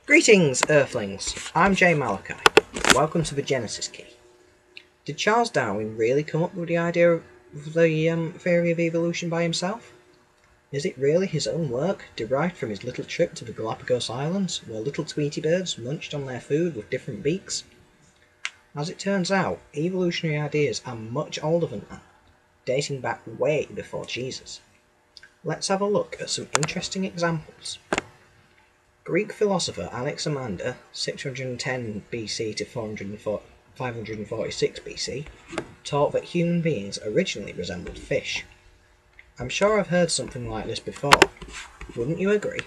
Greetings, Earthlings! I'm Malakai. Welcome to the Genesis Key. Did Charles Darwin really come up with the idea of the theory of evolution by himself? Is it really his own work, derived from his little trip to the Galapagos Islands, where little Tweety birds munched on their food with different beaks? As it turns out, evolutionary ideas are much older than that, dating back way before Jesus. Let's have a look at some interesting examples. Greek philosopher Alexander, 610 BC to 546 BC, taught that human beings originally resembled fish. I'm sure I've heard something like this before. Wouldn't you agree?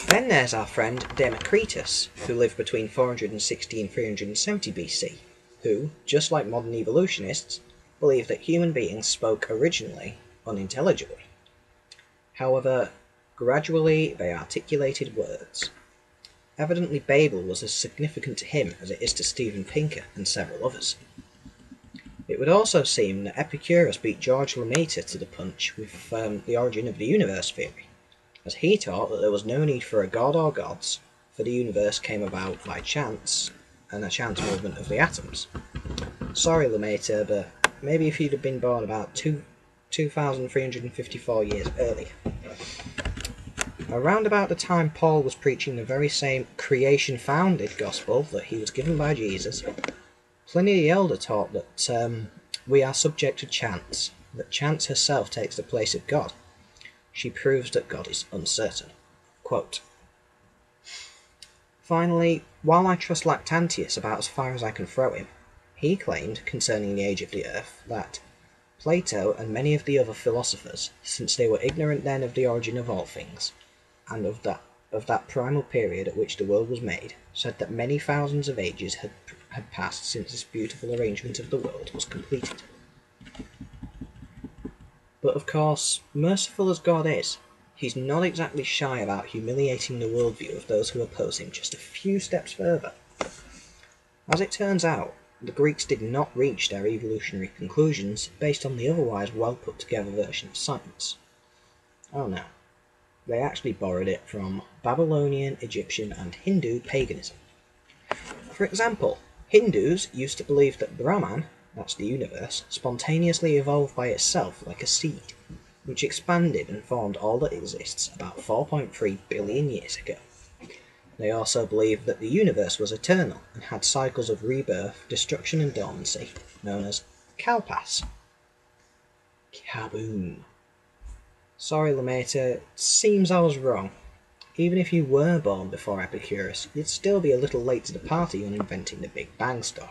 Then there's our friend Democritus, who lived between 460 and 370 BC, who, just like modern evolutionists, believed that human beings spoke originally unintelligibly. However, gradually they articulated words. Evidently Babel was as significant to him as it is to Steven Pinker and several others. It would also seem that Epicurus beat George Lemaitre to the punch with the origin of the universe theory, as he taught that there was no need for a god or gods, for the universe came about by chance, and a chance movement of the atoms. Sorry Lemaitre, but maybe if you'd have been born about 2,354 years earlier. Around about the time Paul was preaching the very same creation-founded gospel that he was given by Jesus, Pliny the Elder taught that we are subject to chance, that chance herself takes the place of God. She proves that God is uncertain. Quote, finally, while I trust Lactantius about as far as I can throw him, he claimed, concerning the age of the earth, that Plato and many of the other philosophers, since they were ignorant then of the origin of all things, and of that primal period at which the world was made, said that many thousands of ages had passed since this beautiful arrangement of the world was completed. But of course, merciful as God is, he's not exactly shy about humiliating the worldview of those who oppose him just a few steps further. As it turns out, the Greeks did not reach their evolutionary conclusions based on the otherwise well put together version of science. Oh no. They actually borrowed it from Babylonian, Egyptian and Hindu paganism. For example, Hindus used to believe that Brahman, that's the universe, spontaneously evolved by itself like a seed, which expanded and formed all that exists about 4.3 billion years ago. They also believed that the universe was eternal and had cycles of rebirth, destruction and dormancy, known as kalpas. Kaboom. Sorry Lemaitre, seems I was wrong. Even if you were born before Epicurus, you'd still be a little late to the party on inventing the Big Bang story.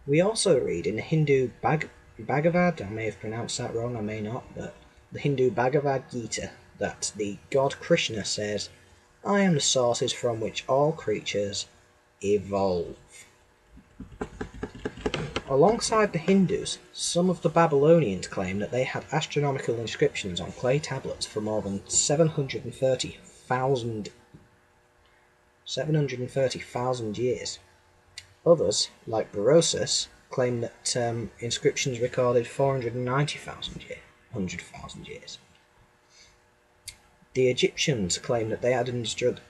We also read in the Hindu Bhagavad, I may have pronounced that wrong, I may not, but the Hindu Bhagavad Gita, that the god Krishna says, I am the sources from which all creatures evolve. Alongside the Hindus, some of the Babylonians claim that they had astronomical inscriptions on clay tablets for more than 730,000 years. Others, like Berosus, claim that inscriptions recorded 490,000 years. The Egyptians claim that they had understood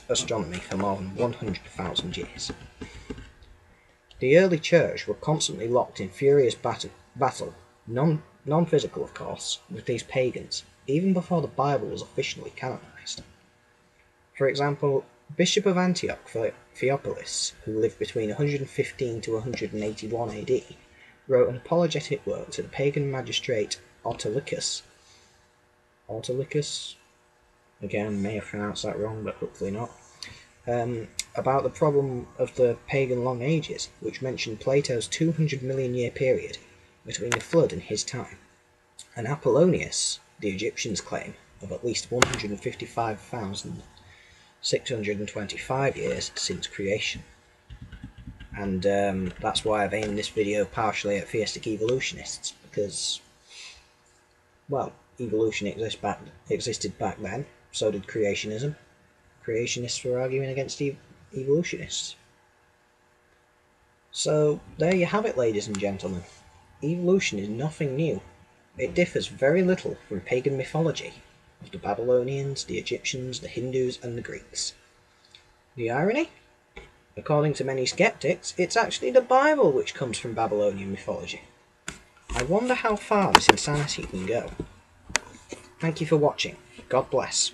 astronomy for more than 100,000 years. The early church were constantly locked in furious battle, non-physical of course, with these pagans, even before the Bible was officially canonized. For example, Bishop of Antioch Theophilus, who lived between 115 to 181 AD, wrote an apologetic work to the pagan magistrate Autolycus, again may have pronounced that wrong but hopefully not, about the problem of the pagan long ages, which mentioned Plato's 200 million year period between the flood and his time, and Apollonius, the Egyptians' claim of at least 155,625 years since creation. And that's why I've aimed this video partially at Theistic Evolutionists, because, well, evolution existed back then, so did creationism. Creationists were arguing against evolutionists. So there you have it, ladies and gentlemen. evolution is nothing new. It differs very little from pagan mythology of the Babylonians, the Egyptians, the Hindus and the Greeks. The irony? According to many skeptics, it's actually the Bible which comes from Babylonian mythology. I wonder how far this insanity can go. Thank you for watching. God bless.